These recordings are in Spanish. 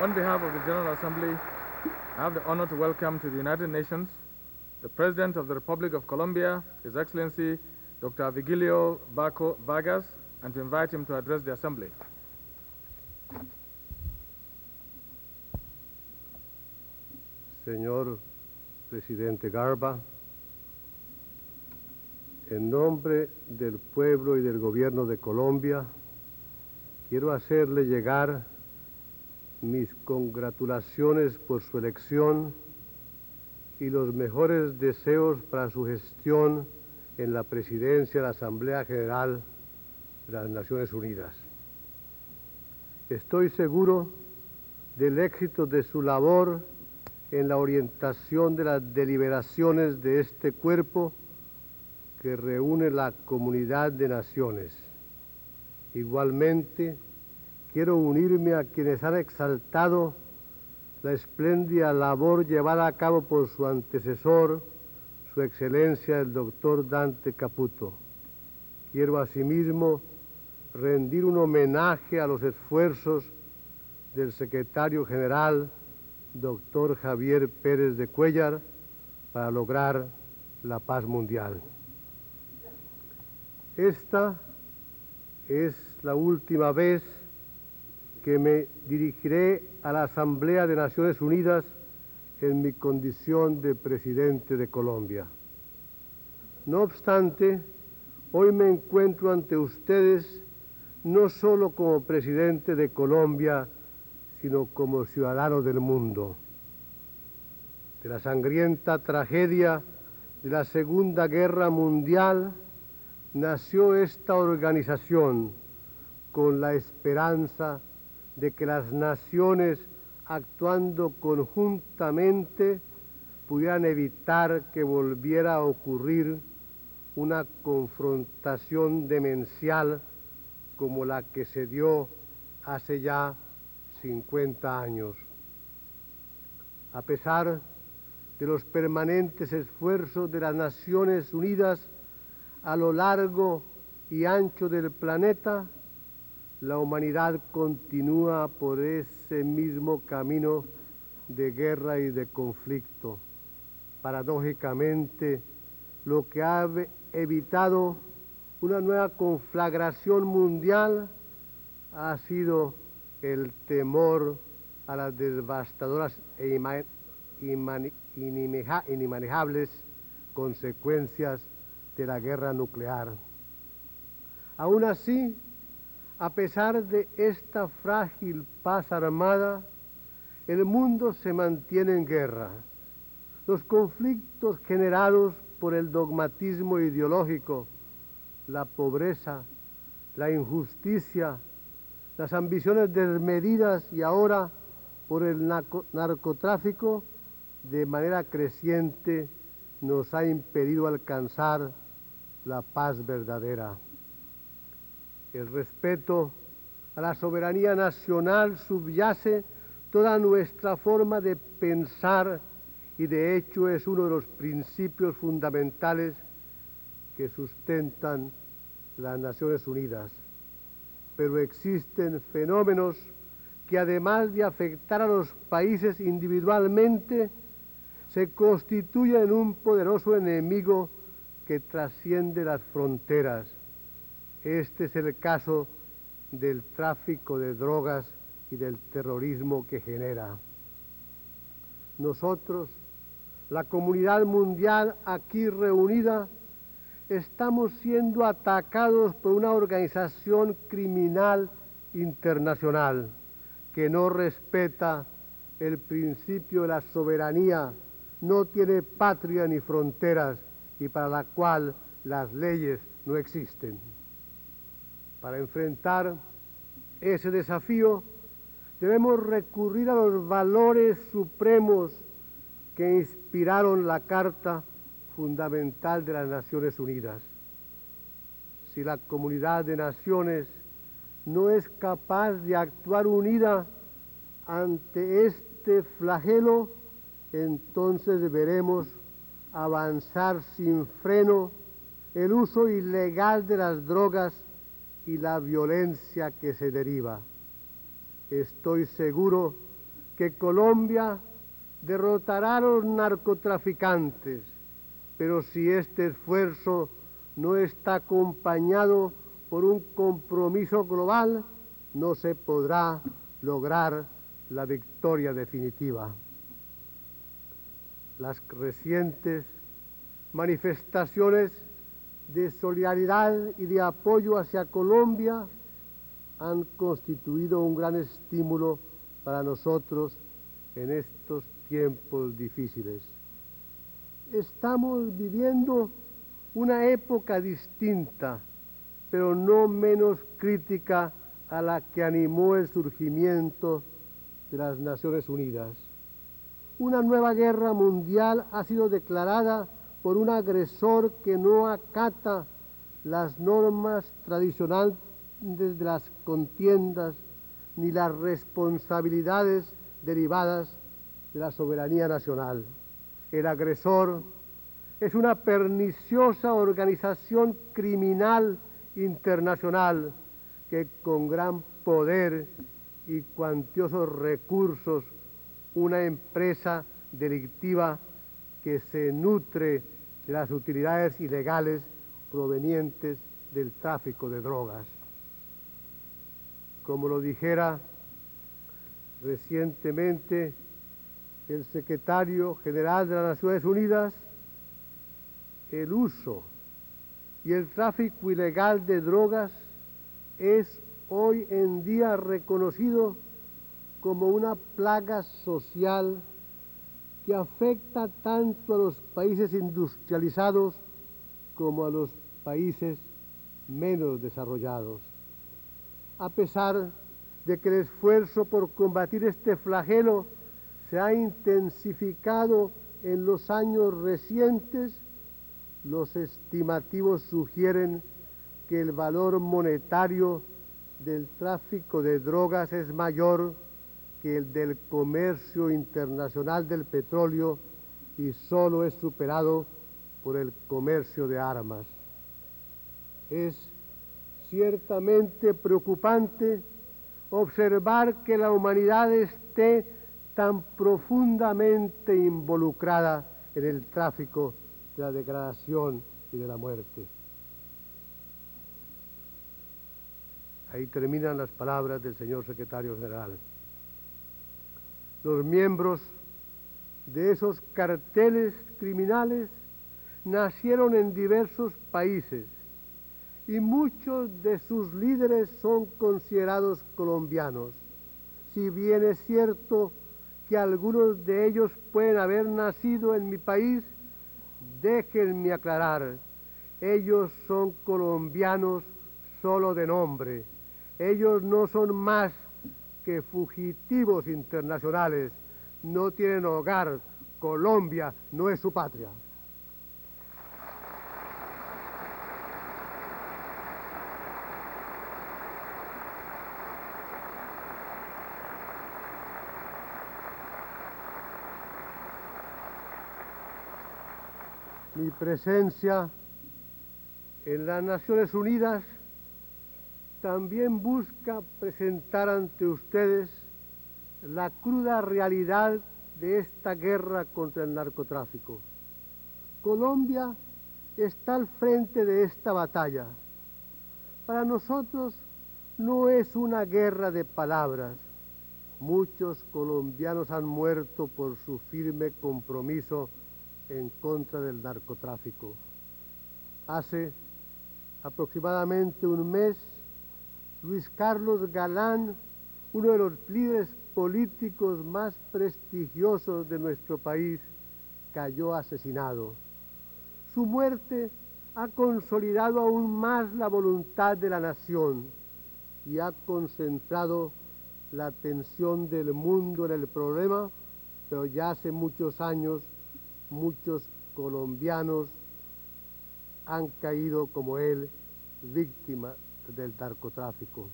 On behalf of the General Assembly, I have the honor to welcome to the United Nations the President of the Republic of Colombia, His Excellency Dr. Vigilio Baco Vargas, and to invite him to address the Assembly. Señor Presidente Garba, en nombre del pueblo y del gobierno de Colombia, quiero hacerle llegar mis congratulaciones por su elección y los mejores deseos para su gestión en la presidencia de la Asamblea General de las Naciones Unidas. Estoy seguro del éxito de su labor en la orientación de las deliberaciones de este cuerpo que reúne la comunidad de naciones. Igualmente, quiero unirme a quienes han exaltado la espléndida labor llevada a cabo por su antecesor, Su Excelencia el Dr. Dante Caputo. Quiero asimismo rendir un homenaje a los esfuerzos del Secretario General, Dr. Javier Pérez de Cuéllar, para lograr la paz mundial. Esta es la última vez que me dirigiré a la Asamblea de Naciones Unidas en mi condición de presidente de Colombia. No obstante, hoy me encuentro ante ustedes no solo como presidente de Colombia, sino como ciudadano del mundo. De la sangrienta tragedia de la Segunda Guerra Mundial nació esta organización con la esperanza de que las naciones, actuando conjuntamente, pudieran evitar que volviera a ocurrir una confrontación demencial como la que se dio hace ya 50 años. A pesar de los permanentes esfuerzos de las Naciones Unidas a lo largo y ancho del planeta, la humanidad continúa por ese mismo camino de guerra y de conflicto. Paradójicamente, lo que ha evitado una nueva conflagración mundial ha sido el temor a las devastadoras e inimanejables consecuencias de la guerra nuclear. Aún así, a pesar de esta frágil paz armada, el mundo se mantiene en guerra. Los conflictos generados por el dogmatismo ideológico, la pobreza, la injusticia, las ambiciones desmedidas y ahora por el narcotráfico, de manera creciente nos ha impedido alcanzar la paz verdadera. El respeto a la soberanía nacional subyace toda nuestra forma de pensar y de hecho es uno de los principios fundamentales que sustentan las Naciones Unidas. Pero existen fenómenos que además de afectar a los países individualmente, se constituyen en un poderoso enemigo que trasciende las fronteras. Este es el caso del tráfico de drogas y del terrorismo que genera. Nosotros, la comunidad mundial aquí reunida, estamos siendo atacados por una organización criminal internacional que no respeta el principio de la soberanía, no tiene patria ni fronteras y para la cual las leyes no existen. Para enfrentar ese desafío debemos recurrir a los valores supremos que inspiraron la Carta Fundamental de las Naciones Unidas. Si la comunidad de naciones no es capaz de actuar unida ante este flagelo, entonces veremos avanzar sin freno el uso ilegal de las drogas y la violencia que se deriva. Estoy seguro que Colombia derrotará a los narcotraficantes, pero si este esfuerzo no está acompañado por un compromiso global, no se podrá lograr la victoria definitiva. Las recientes manifestaciones de solidaridad y de apoyo hacia Colombia han constituido un gran estímulo para nosotros en estos tiempos difíciles. Estamos viviendo una época distinta, pero no menos crítica a la que animó el surgimiento de las Naciones Unidas. Una nueva guerra mundial ha sido declarada por un agresor que no acata las normas tradicionales de las contiendas ni las responsabilidades derivadas de la soberanía nacional. El agresor es una perniciosa organización criminal internacional que con gran poder y cuantiosos recursos, una empresa delictiva que se nutre de las utilidades ilegales provenientes del tráfico de drogas. Como lo dijera recientemente el secretario general de las Naciones Unidas, el uso y el tráfico ilegal de drogas es hoy en día reconocido como una plaga social que afecta tanto a los países industrializados como a los países menos desarrollados. A pesar de que el esfuerzo por combatir este flagelo se ha intensificado en los años recientes, los estimativos sugieren que el valor monetario del tráfico de drogas es mayor que el del comercio internacional del petróleo y solo es superado por el comercio de armas. Es ciertamente preocupante observar que la humanidad esté tan profundamente involucrada en el tráfico de la degradación y de la muerte. Ahí terminan las palabras del señor secretario general. Los miembros de esos carteles criminales nacieron en diversos países y muchos de sus líderes son considerados colombianos. Si bien es cierto que algunos de ellos pueden haber nacido en mi país, déjenme aclarar, ellos son colombianos solo de nombre. Ellos no son más que fugitivos internacionales, no tienen hogar, Colombia no es su patria. Mi presencia en las Naciones Unidas también busca presentar ante ustedes la cruda realidad de esta guerra contra el narcotráfico. Colombia está al frente de esta batalla. Para nosotros no es una guerra de palabras. Muchos colombianos han muerto por su firme compromiso en contra del narcotráfico. Hace aproximadamente un mes, Luis Carlos Galán, uno de los líderes políticos más prestigiosos de nuestro país, cayó asesinado. Su muerte ha consolidado aún más la voluntad de la nación y ha concentrado la atención del mundo en el problema, pero ya hace muchos años muchos colombianos han caído como él, víctimas del narcotráfico.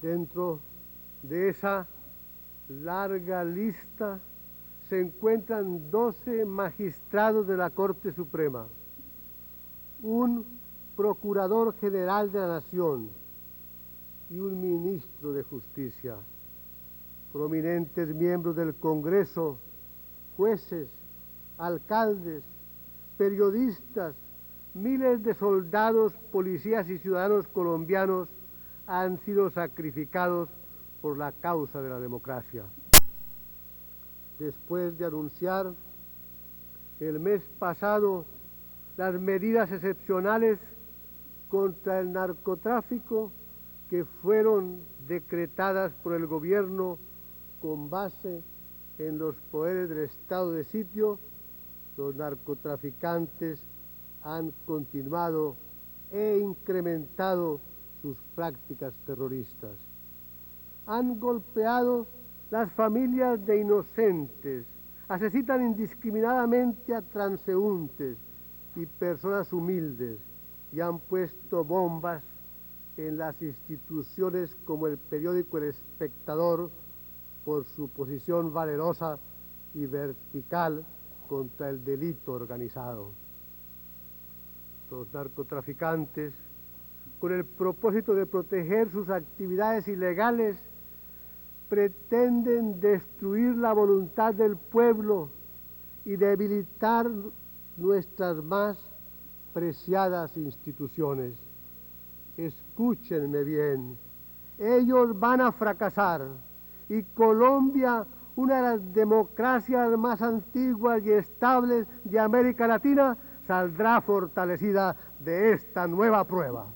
Dentro de esa larga lista se encuentran 12 magistrados de la Corte Suprema, un procurador general de la Nación y un ministro de Justicia. prominentes miembros del Congreso, jueces, alcaldes, periodistas, miles de soldados, policías y ciudadanos colombianos han sido sacrificados por la causa de la democracia. Después de anunciar el mes pasado las medidas excepcionales contra el narcotráfico que fueron decretadas por el gobierno con base en los poderes del estado de sitio, los narcotraficantes han continuado e incrementado sus prácticas terroristas. Han golpeado las familias de inocentes, asesinan indiscriminadamente a transeúntes y personas humildes y han puesto bombas en las instituciones como el periódico El Espectador por su posición valerosa y vertical contra el delito organizado. Los narcotraficantes, con el propósito de proteger sus actividades ilegales, pretenden destruir la voluntad del pueblo y debilitar nuestras más preciadas instituciones. Escúchenme bien, ellos van a fracasar y Colombia, una de las democracias más antiguas y estables de América Latina, saldrá fortalecida de esta nueva prueba.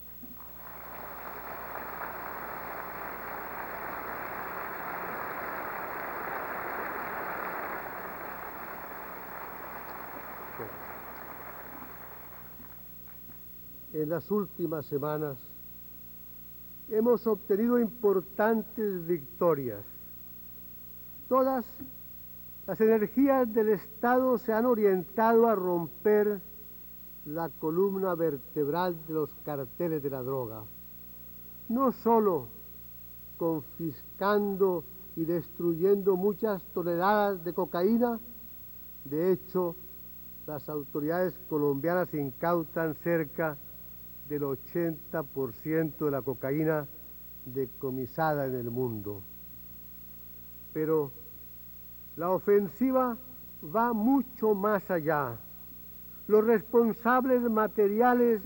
En las últimas semanas hemos obtenido importantes victorias. Todas las energías del Estado se han orientado a romper la columna vertebral de los carteles de la droga, no solo confiscando y destruyendo muchas toneladas de cocaína. De hecho, las autoridades colombianas incautan cerca del 80% de la cocaína decomisada en el mundo. Pero la ofensiva va mucho más allá. Los responsables materiales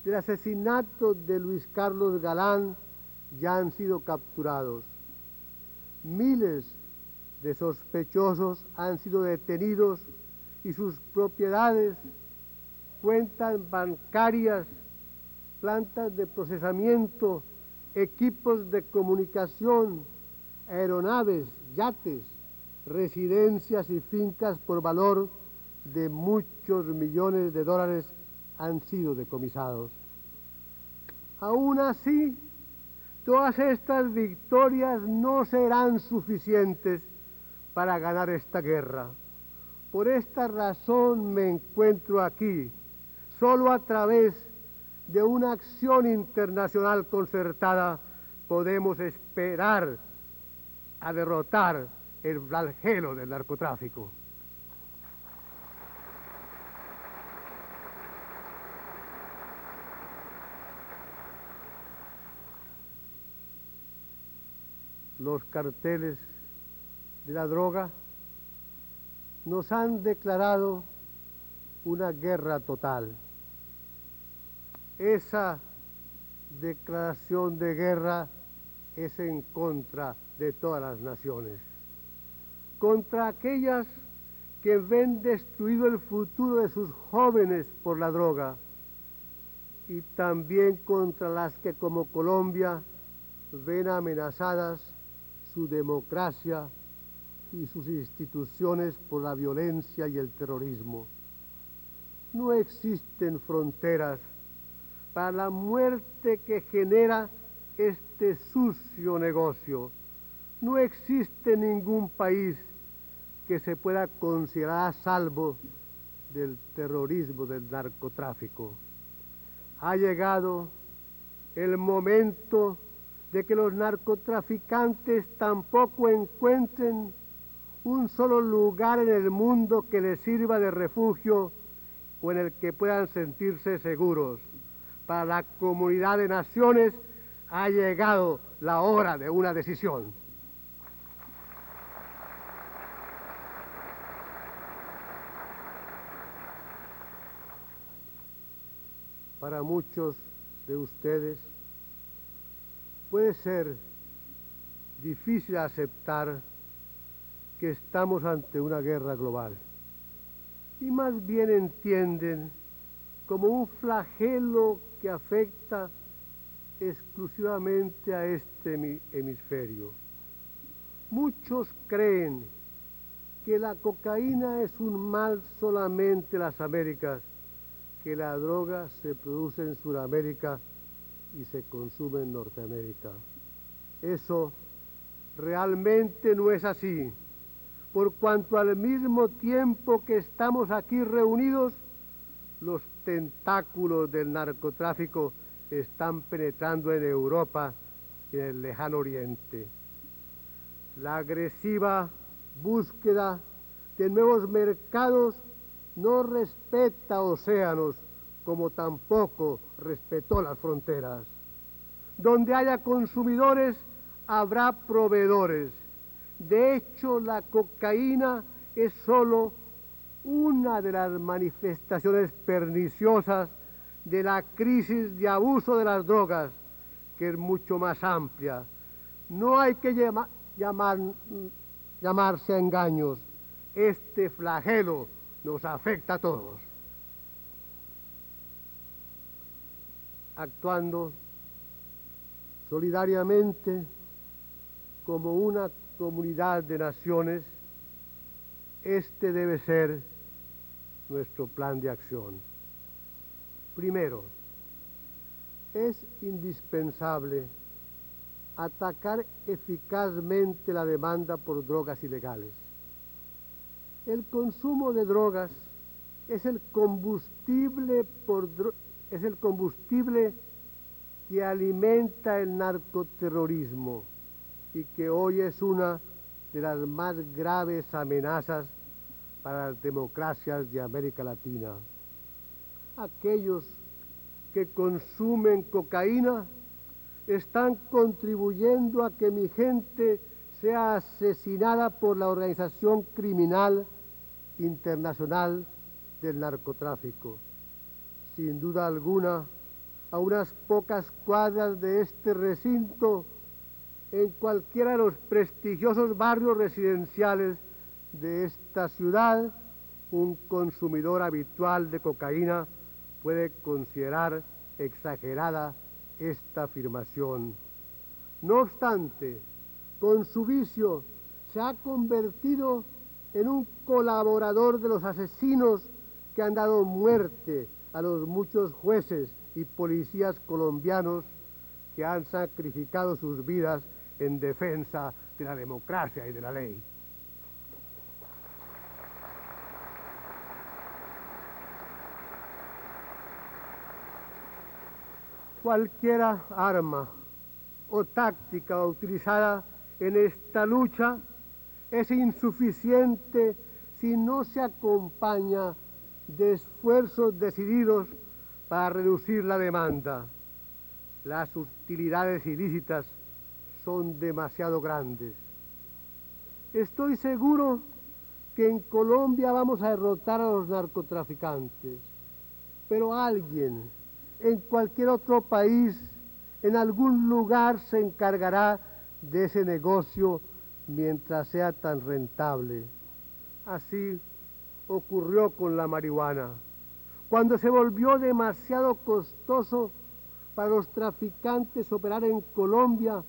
del asesinato de Luis Carlos Galán ya han sido capturados. Miles de sospechosos han sido detenidos y sus propiedades, cuentas bancarias, plantas de procesamiento, equipos de comunicación, aeronaves, yates, residencias y fincas por valor de muchos millones de dólares han sido decomisados. Aún así, todas estas victorias no serán suficientes para ganar esta guerra. Por esta razón me encuentro aquí. Solo a través de una acción internacional concertada podemos esperar a derrotar el flagelo del narcotráfico. Los carteles de la droga nos han declarado una guerra total. Esa declaración de guerra es en contra de todas las naciones, contra aquellas que ven destruido el futuro de sus jóvenes por la droga y también contra las que como Colombia ven amenazadas su democracia y sus instituciones por la violencia y el terrorismo. No existen fronteras para la muerte que genera este sucio negocio. No existe ningún país que se pueda considerar a salvo del terrorismo, del narcotráfico. Ha llegado el momento de que los narcotraficantes tampoco encuentren un solo lugar en el mundo que les sirva de refugio o en el que puedan sentirse seguros. Para la comunidad de naciones ha llegado la hora de una decisión. para muchos de ustedes, puede ser difícil aceptar que estamos ante una guerra global y más bien entienden como un flagelo que afecta exclusivamente a este hemisferio. Muchos creen que la cocaína es un mal solamente en las Américas, que la droga se produce en Sudamérica y se consume en Norteamérica. Eso realmente no es así, por cuanto al mismo tiempo que estamos aquí reunidos, los tentáculos del narcotráfico están penetrando en Europa y en el lejano Oriente. La agresiva búsqueda de nuevos mercados no respeta océanos, como tampoco respetó las fronteras. Donde haya consumidores, habrá proveedores. De hecho, la cocaína es solo una de las manifestaciones perniciosas de la crisis de abuso de las drogas, que es mucho más amplia. No hay que llamarse a engaños. Este flagelo nos afecta a todos. Actuando solidariamente como una comunidad de naciones, este debe ser nuestro plan de acción. Primero, es indispensable atacar eficazmente la demanda por drogas ilegales. El consumo de drogas es el combustible que alimenta el narcoterrorismo y que hoy es una de las más graves amenazas para las democracias de América Latina. Aquellos que consumen cocaína están contribuyendo a que mi gente sea asesinada por la organización criminal internacional del narcotráfico. Sin duda alguna, a unas pocas cuadras de este recinto, en cualquiera de los prestigiosos barrios residenciales de esta ciudad, un consumidor habitual de cocaína puede considerar exagerada esta afirmación. No obstante, con su vicio se ha convertido en un colaborador de los asesinos que han dado muerte a los muchos jueces y policías colombianos que han sacrificado sus vidas en defensa de la democracia y de la ley. Cualquier arma o táctica utilizada en esta lucha es insuficiente si no se acompaña de esfuerzos decididos para reducir la demanda. Las utilidades ilícitas son demasiado grandes. Estoy seguro que en Colombia vamos a derrotar a los narcotraficantes, pero alguien en cualquier otro país, en algún lugar, se encargará de ese negocio mientras sea tan rentable. Así ocurrió con la marihuana. Cuando se volvió demasiado costoso para los traficantes operar en Colombia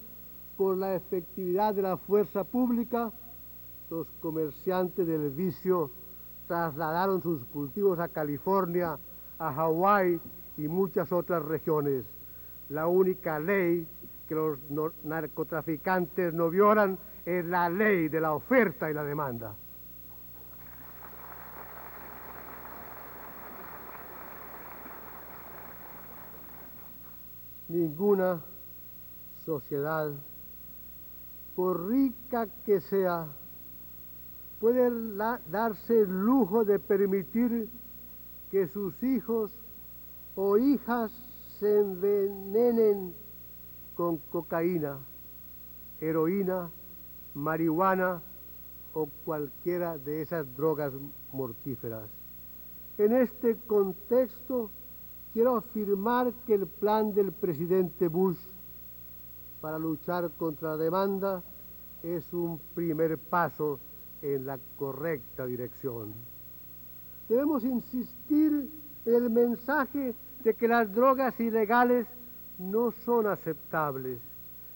por la efectividad de la fuerza pública, los comerciantes del vicio trasladaron sus cultivos a California, a Hawái y muchas otras regiones. La única ley que los narcotraficantes no violan es la ley de la oferta y la demanda. Ninguna sociedad, por rica que sea, puede darse el lujo de permitir que sus hijos o hijas se envenenen con cocaína, heroína, marihuana o cualquiera de esas drogas mortíferas. En este contexto, quiero afirmar que el plan del presidente Bush para luchar contra la demanda es un primer paso en la correcta dirección. Debemos insistir en el mensaje de que las drogas ilegales no son aceptables,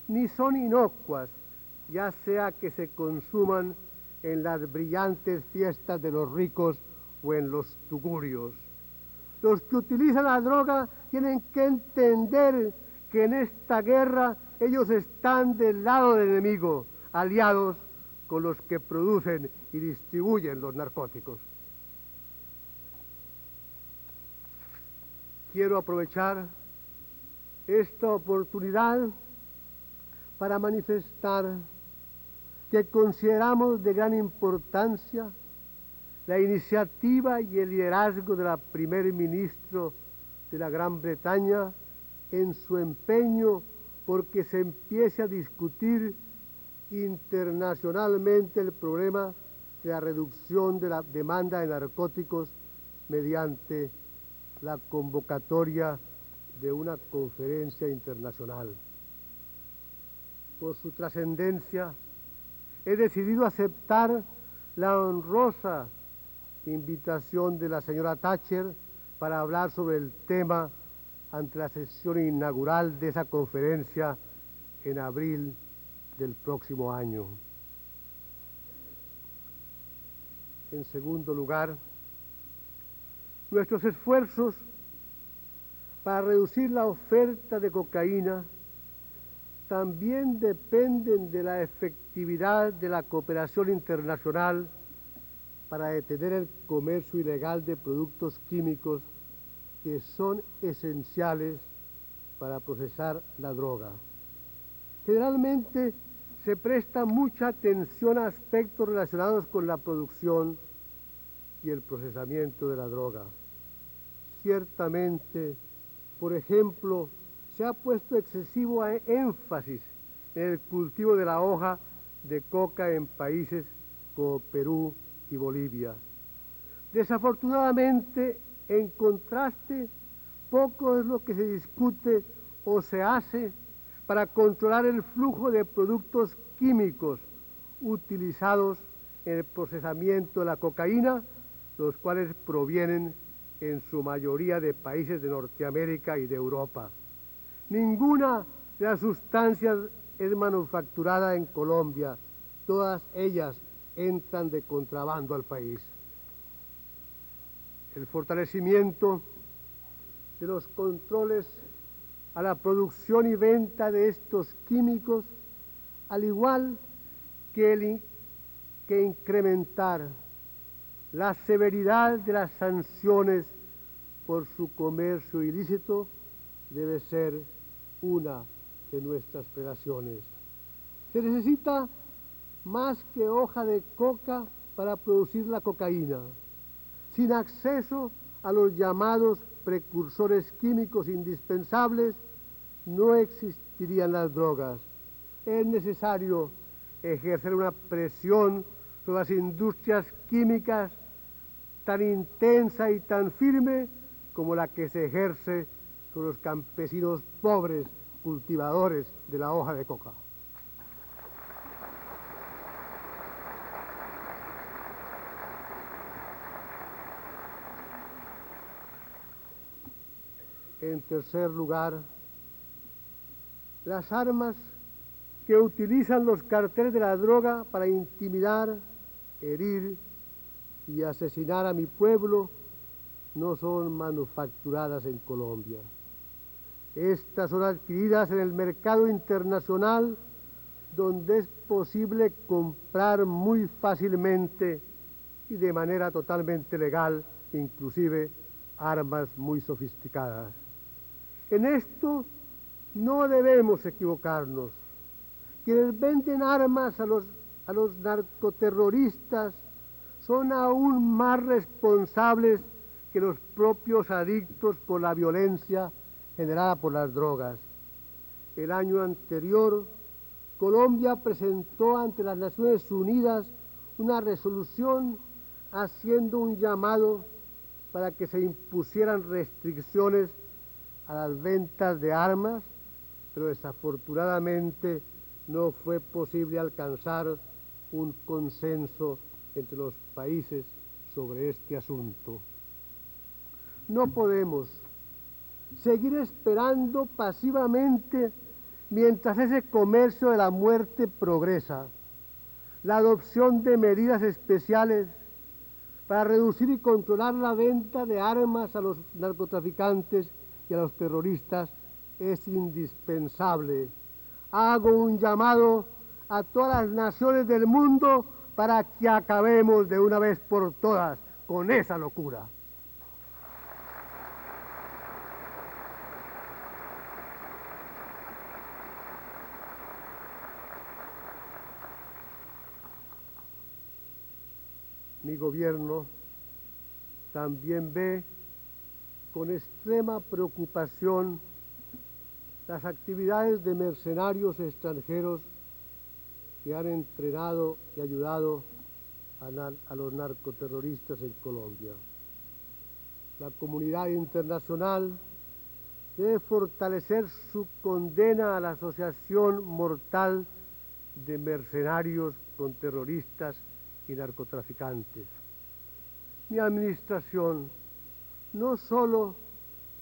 ni son inocuas, ya sea que se consuman en las brillantes fiestas de los ricos o en los tugurios. Los que utilizan la droga tienen que entender que en esta guerra ellos están del lado del enemigo, aliados con los que producen y distribuyen los narcóticos. Quiero aprovechar esta oportunidad para manifestar que consideramos de gran importancia la iniciativa y el liderazgo de la primer ministro de la Gran Bretaña en su empeño porque se empiece a discutir internacionalmente el problema de la reducción de la demanda de narcóticos mediante la convocatoria de una conferencia internacional. Por su trascendencia, he decidido aceptar la honrosa invitación de la señora Thatcher para hablar sobre el tema ante la sesión inaugural de esa conferencia en abril del próximo año. En segundo lugar, nuestros esfuerzos para reducir la oferta de cocaína también dependen de la efectividad de la cooperación internacional para detener el comercio ilegal de productos químicos que son esenciales para procesar la droga. Generalmente se presta mucha atención a aspectos relacionados con la producción y el procesamiento de la droga. Ciertamente, por ejemplo, se ha puesto excesivo énfasis en el cultivo de la hoja de coca en países como Perú y Bolivia. Desafortunadamente, en contraste, poco es lo que se discute o se hace para controlar el flujo de productos químicos utilizados en el procesamiento de la cocaína, los cuales provienen en su mayoría de países de Norteamérica y de Europa. Ninguna de las sustancias es manufacturada en Colombia, todas ellas entran de contrabando al país. El fortalecimiento de los controles a la producción y venta de estos químicos, al igual que incrementar la severidad de las sanciones por su comercio ilícito, debe ser una de nuestras preocupaciones. Se necesita más que hoja de coca para producir la cocaína. Sin acceso a los llamados precursores químicos indispensables, no existirían las drogas. Es necesario ejercer una presión sobre las industrias químicas tan intensa y tan firme como la que se ejerce sobre los campesinos pobres cultivadores de la hoja de coca. En tercer lugar, las armas que utilizan los carteles de la droga para intimidar, herir y asesinar a mi pueblo no son manufacturadas en Colombia. Estas son adquiridas en el mercado internacional, donde es posible comprar muy fácilmente y de manera totalmente legal, inclusive armas muy sofisticadas. En esto no debemos equivocarnos. Quienes venden armas a los narcoterroristas son aún más responsables que los propios adictos por la violencia generada por las drogas. El año anterior, Colombia presentó ante las Naciones Unidas una resolución haciendo un llamado para que se impusieran restricciones a las ventas de armas, pero desafortunadamente no fue posible alcanzar un consenso entre los países sobre este asunto. No podemos seguir esperando pasivamente mientras ese comercio de la muerte progresa. La adopción de medidas especiales para reducir y controlar la venta de armas a los narcotraficantes y a los terroristas es indispensable. Hago un llamado a todas las naciones del mundo para que acabemos de una vez por todas con esa locura. Mi gobierno también ve con extrema preocupación las actividades de mercenarios extranjeros que han entrenado y ayudado a los narcoterroristas en Colombia. La comunidad internacional debe fortalecer su condena a la asociación mortal de mercenarios con terroristas y narcotraficantes. Mi administración no solo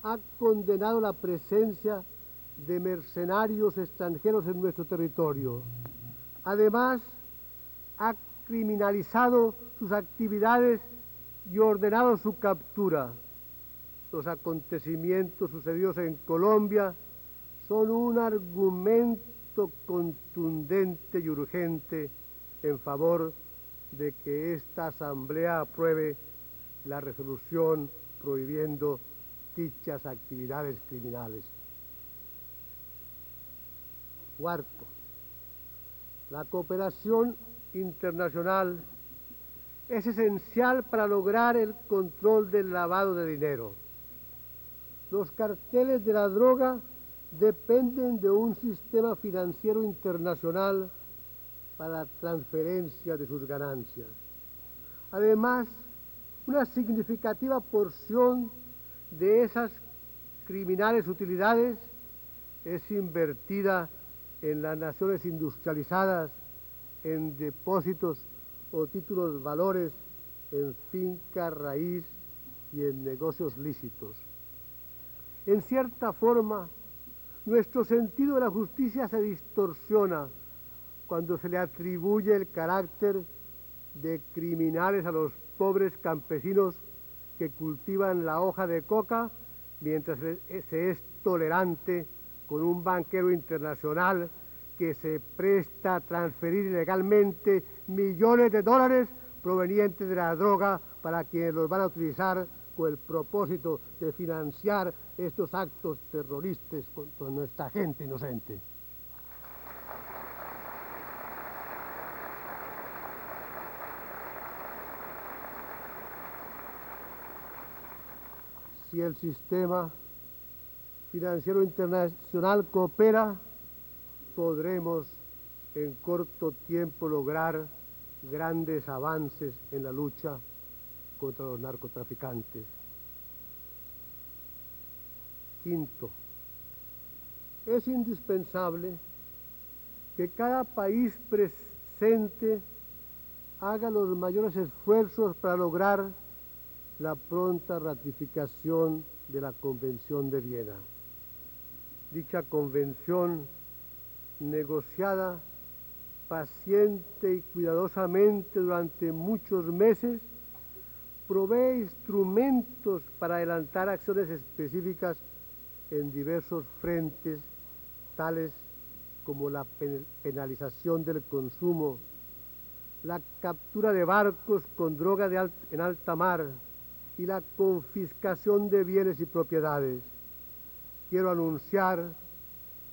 ha condenado la presencia de mercenarios extranjeros en nuestro territorio, además ha criminalizado sus actividades y ordenado su captura. Los acontecimientos sucedidos en Colombia son un argumento contundente y urgente en favor de que esta Asamblea apruebe la resolución prohibiendo dichas actividades criminales. Cuarto, la cooperación internacional es esencial para lograr el control del lavado de dinero. Los carteles de la droga dependen de un sistema financiero internacional para la transferencia de sus ganancias. Además, una significativa porción de esas criminales utilidades es invertida en las naciones industrializadas, en depósitos o títulos valores, en finca raíz y en negocios lícitos. En cierta forma, nuestro sentido de la justicia se distorsiona cuando se le atribuye el carácter de criminales a los pobres campesinos que cultivan la hoja de coca, mientras se es tolerante con un banquero internacional que se presta a transferir ilegalmente millones de dólares provenientes de la droga para quienes los van a utilizar con el propósito de financiar estos actos terroristas contra nuestra gente inocente. Si el sistema financiero internacional coopera, podremos en corto tiempo lograr grandes avances en la lucha contra los narcotraficantes. Quinto, es indispensable que cada país presente haga los mayores esfuerzos para lograr la pronta ratificación de la Convención de Viena. Dicha convención, negociada paciente y cuidadosamente durante muchos meses, provee instrumentos para adelantar acciones específicas en diversos frentes, tales como la penalización del consumo, la captura de barcos con droga en alta mar y la confiscación de bienes y propiedades. Quiero anunciar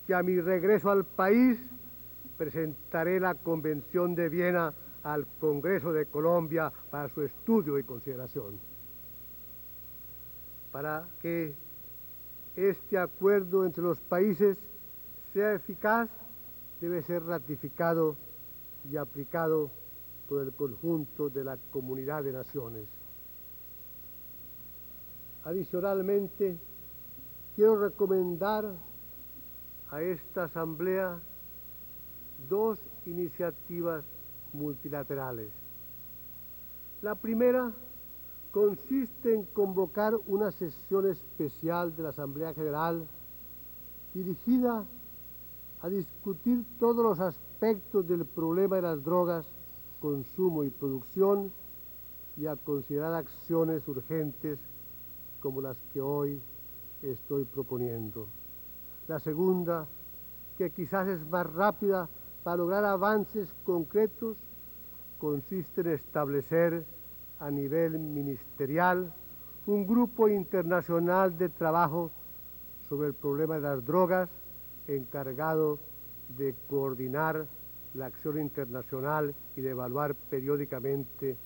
que a mi regreso al país presentaré la Convención de Viena al Congreso de Colombia para su estudio y consideración. Para que este acuerdo entre los países sea eficaz, debe ser ratificado y aplicado por el conjunto de la comunidad de naciones. Adicionalmente, quiero recomendar a esta Asamblea dos iniciativas multilaterales. La primera consiste en convocar una sesión especial de la Asamblea General dirigida a discutir todos los aspectos del problema de las drogas, consumo y producción, y a considerar acciones urgentes como las que hoy estoy proponiendo. La segunda, que quizás es más rápida para lograr avances concretos, consiste en establecer a nivel ministerial un grupo internacional de trabajo sobre el problema de las drogas, encargado de coordinar la acción internacional y de evaluar periódicamente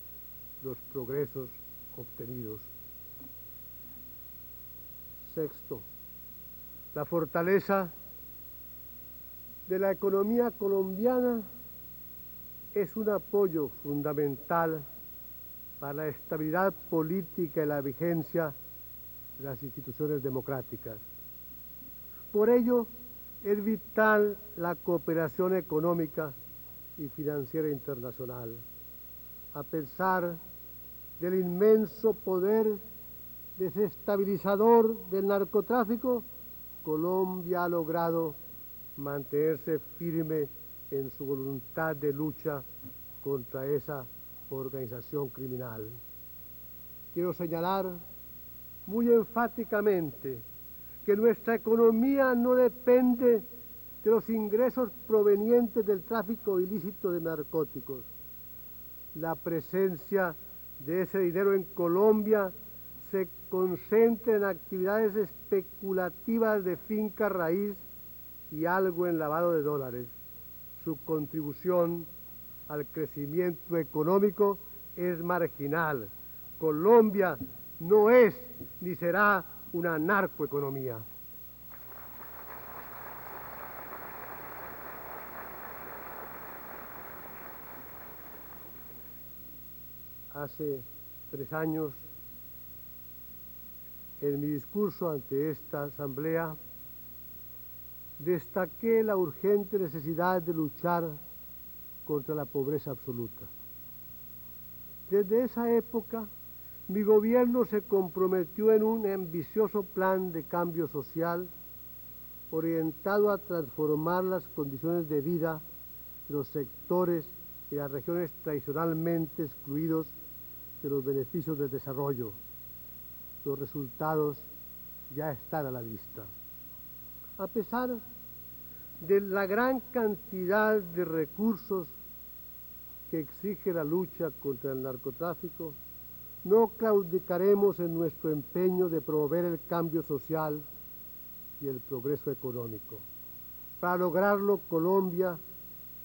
los progresos obtenidos. Sexto, la fortaleza de la economía colombiana es un apoyo fundamental para la estabilidad política y la vigencia de las instituciones democráticas. Por ello, es vital la cooperación económica y financiera internacional. A pesar del inmenso poder desestabilizador del narcotráfico, Colombia ha logrado mantenerse firme en su voluntad de lucha contra esa organización criminal. Quiero señalar muy enfáticamente que nuestra economía no depende de los ingresos provenientes del tráfico ilícito de narcóticos. La presencia de ese dinero en Colombia se concentra en actividades especulativas de finca raíz y algo en lavado de dólares. Su contribución al crecimiento económico es marginal. Colombia no es ni será una narcoeconomía. Hace 3 años, en mi discurso ante esta Asamblea, destaqué la urgente necesidad de luchar contra la pobreza absoluta. Desde esa época, mi gobierno se comprometió en un ambicioso plan de cambio social orientado a transformar las condiciones de vida de los sectores y las regiones tradicionalmente excluidos de los beneficios del desarrollo. Los resultados ya están a la vista. A pesar de la gran cantidad de recursos que exige la lucha contra el narcotráfico, no claudicaremos en nuestro empeño de promover el cambio social y el progreso económico. Para lograrlo, Colombia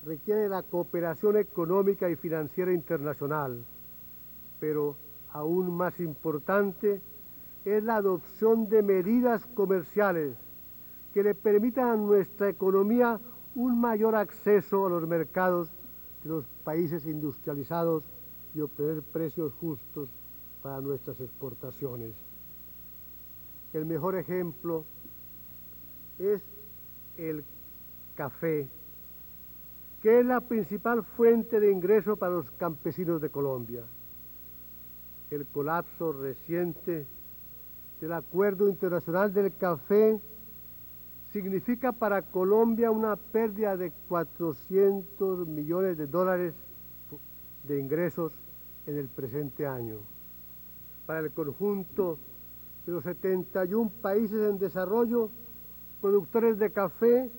requiere la cooperación económica y financiera internacional, pero aún más importante es la adopción de medidas comerciales que le permitan a nuestra economía un mayor acceso a los mercados de los países industrializados y obtener precios justos para nuestras exportaciones. El mejor ejemplo es el café, que es la principal fuente de ingreso para los campesinos de Colombia. El colapso reciente del Acuerdo Internacional del Café significa para Colombia una pérdida de 400 millones de dólares de ingresos en el presente año. Para el conjunto de los 71 países en desarrollo productores de café,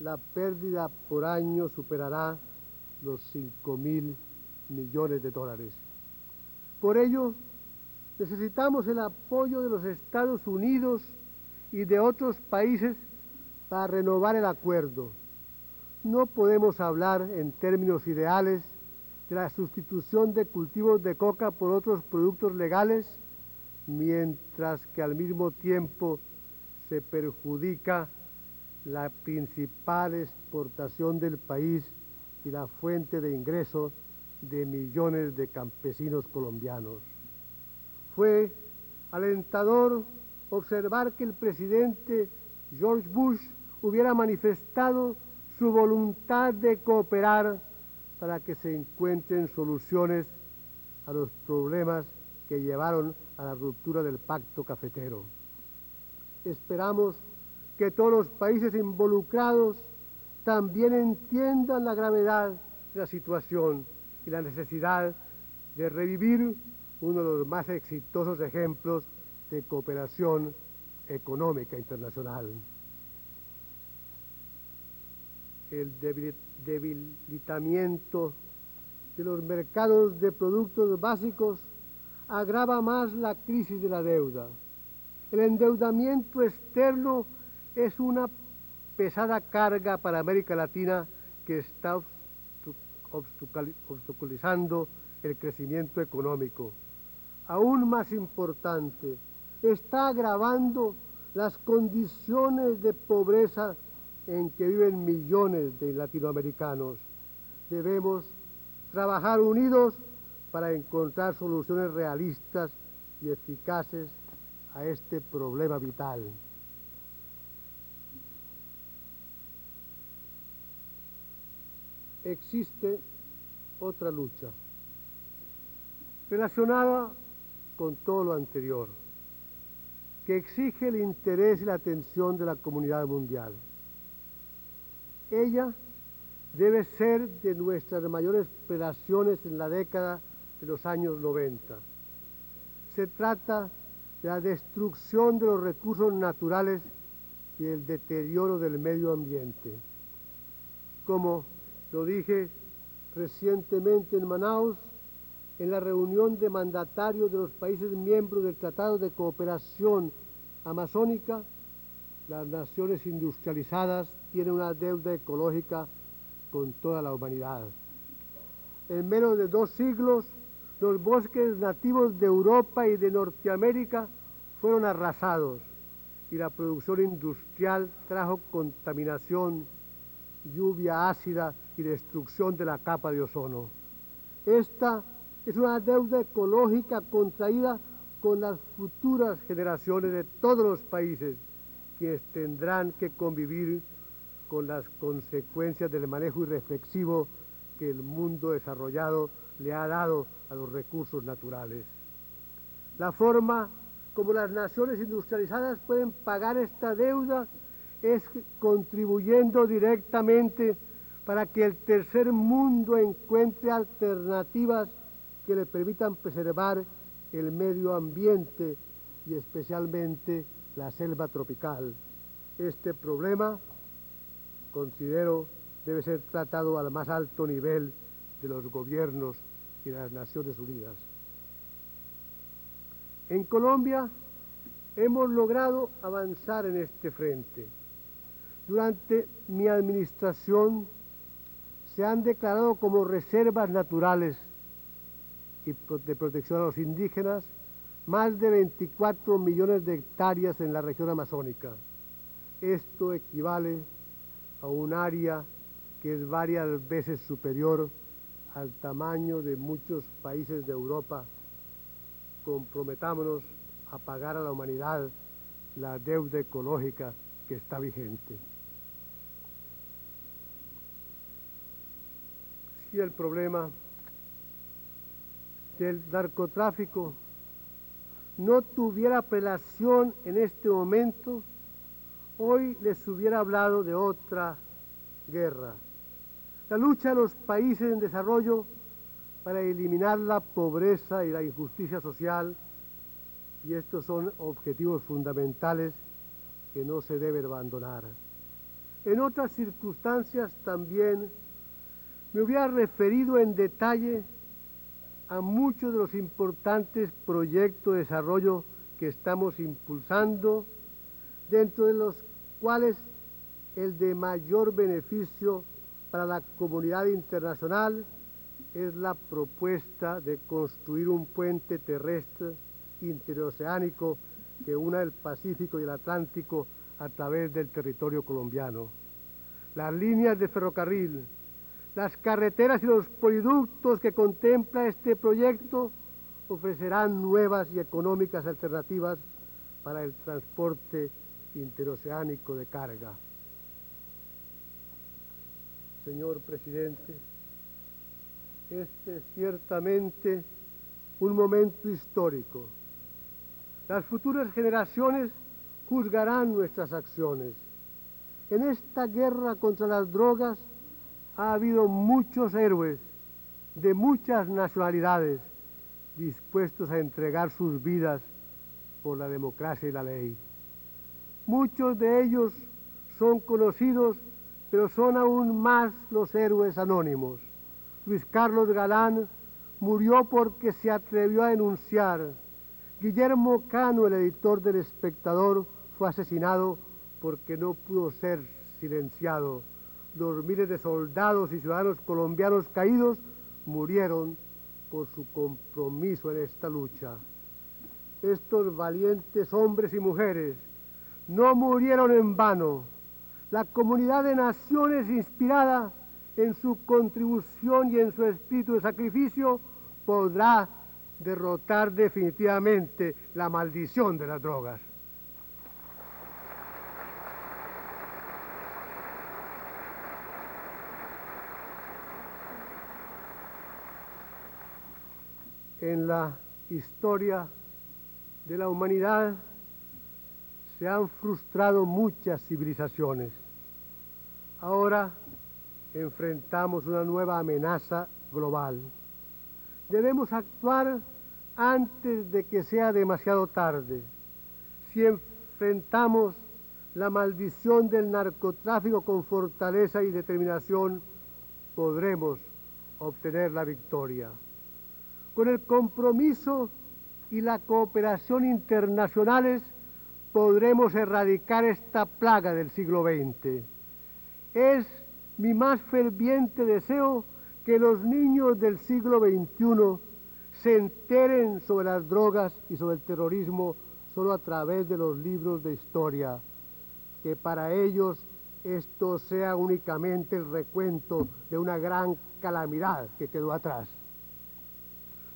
la pérdida por año superará los 5.000 millones de dólares. Por ello, necesitamos el apoyo de los Estados Unidos y de otros países para renovar el acuerdo. No podemos hablar en términos ideales de la sustitución de cultivos de coca por otros productos legales, mientras que al mismo tiempo se perjudica la principal exportación del país y la fuente de ingreso de millones de campesinos colombianos. Fue alentador observar que el presidente George Bush hubiera manifestado su voluntad de cooperar para que se encuentren soluciones a los problemas que llevaron a la ruptura del pacto cafetero. Esperamos que todos los países involucrados también entiendan la gravedad de la situación y la necesidad de revivir uno de los más exitosos ejemplos de cooperación económica internacional. El debilitamiento de los mercados de productos básicos agrava más la crisis de la deuda. El endeudamiento externo es una pesada carga para América Latina que está obstaculizando el crecimiento económico. Aún más importante, está agravando las condiciones de pobreza en que viven millones de latinoamericanos. Debemos trabajar unidos para encontrar soluciones realistas y eficaces a este problema vital. Existe otra lucha relacionada con todo lo anterior, que exige el interés y la atención de la comunidad mundial. Ella debe ser de nuestras mayores aspiraciones en la década de los años 90. Se trata de la destrucción de los recursos naturales y el deterioro del medio ambiente. Como lo dije recientemente en Manaus, en la reunión de mandatarios de los países miembros del Tratado de Cooperación Amazónica, las naciones industrializadas tienen una deuda ecológica con toda la humanidad. En menos de 2 siglos, los bosques nativos de Europa y de Norteamérica fueron arrasados y la producción industrial trajo contaminación, lluvia ácida y destrucción de la capa de ozono. Esta es una deuda ecológica contraída con las futuras generaciones de todos los países, quienes tendrán que convivir con las consecuencias del manejo irreflexivo que el mundo desarrollado le ha dado a los recursos naturales. La forma como las naciones industrializadas pueden pagar esta deuda es contribuyendo directamente para que el tercer mundo encuentre alternativas que le permitan preservar el medio ambiente y especialmente la selva tropical. Este problema, considero, debe ser tratado al más alto nivel de los gobiernos y de las Naciones Unidas. En Colombia hemos logrado avanzar en este frente. Durante mi administración se han declarado como reservas naturales y de protección a los indígenas más de 24 millones de hectáreas en la región amazónica. Esto equivale a un área que es varias veces superior al tamaño de muchos países de Europa. Comprometámonos a pagar a la humanidad la deuda ecológica que está vigente. Si el problema del narcotráfico no tuviera apelación en este momento, hoy les hubiera hablado de otra guerra. La lucha de los países en desarrollo para eliminar la pobreza y la injusticia social, y estos son objetivos fundamentales que no se deben abandonar. En otras circunstancias también me hubiera referido en detalle a muchos de los importantes proyectos de desarrollo que estamos impulsando, dentro de los cuales el de mayor beneficio para la comunidad internacional es la propuesta de construir un puente terrestre interoceánico que una el Pacífico y el Atlántico a través del territorio colombiano. Las líneas de ferrocarril, las carreteras y los poliductos que contempla este proyecto ofrecerán nuevas y económicas alternativas para el transporte interoceánico de carga. Señor presidente, este es ciertamente un momento histórico. Las futuras generaciones juzgarán nuestras acciones. En esta guerra contra las drogas ha habido muchos héroes de muchas nacionalidades dispuestos a entregar sus vidas por la democracia y la ley. Muchos de ellos son conocidos, pero son aún más los héroes anónimos. Luis Carlos Galán murió porque se atrevió a denunciar. Guillermo Cano, el editor del Espectador, fue asesinado porque no pudo ser silenciado. Los miles de soldados y ciudadanos colombianos caídos murieron por su compromiso en esta lucha. Estos valientes hombres y mujeres no murieron en vano. La comunidad de naciones, inspirada en su contribución y en su espíritu de sacrificio, podrá derrotar definitivamente la maldición de las drogas. En la historia de la humanidad se han frustrado muchas civilizaciones. Ahora enfrentamos una nueva amenaza global. Debemos actuar antes de que sea demasiado tarde. Si enfrentamos la maldición del narcotráfico con fortaleza y determinación, podremos obtener la victoria. Con el compromiso y la cooperación internacionales podremos erradicar esta plaga del siglo XX. Es mi más ferviente deseo que los niños del siglo XXI se enteren sobre las drogas y sobre el terrorismo solo a través de los libros de historia, que para ellos esto sea únicamente el recuento de una gran calamidad que quedó atrás.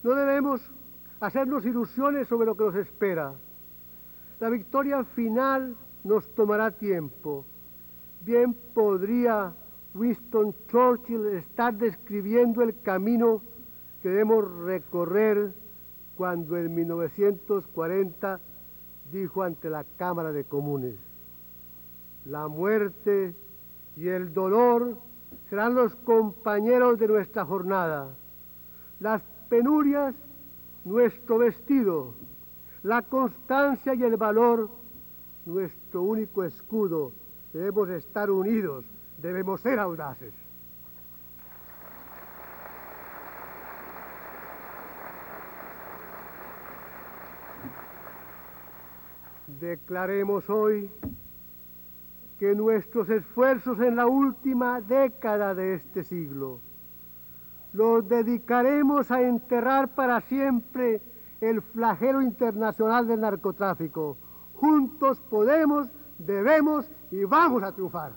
No debemos hacernos ilusiones sobre lo que nos espera. La victoria final nos tomará tiempo. Bien podría Winston Churchill estar describiendo el camino que debemos recorrer cuando en 1940 dijo ante la Cámara de Comunes: la muerte y el dolor serán los compañeros de nuestra jornada, las penurias nuestro vestido, la constancia y el valor nuestro único escudo. Debemos estar unidos, debemos ser audaces. Declaremos hoy que nuestros esfuerzos en la última década de este siglo los dedicaremos a enterrar para siempre el flagelo internacional del narcotráfico. Juntos podemos, debemos y vamos a triunfar.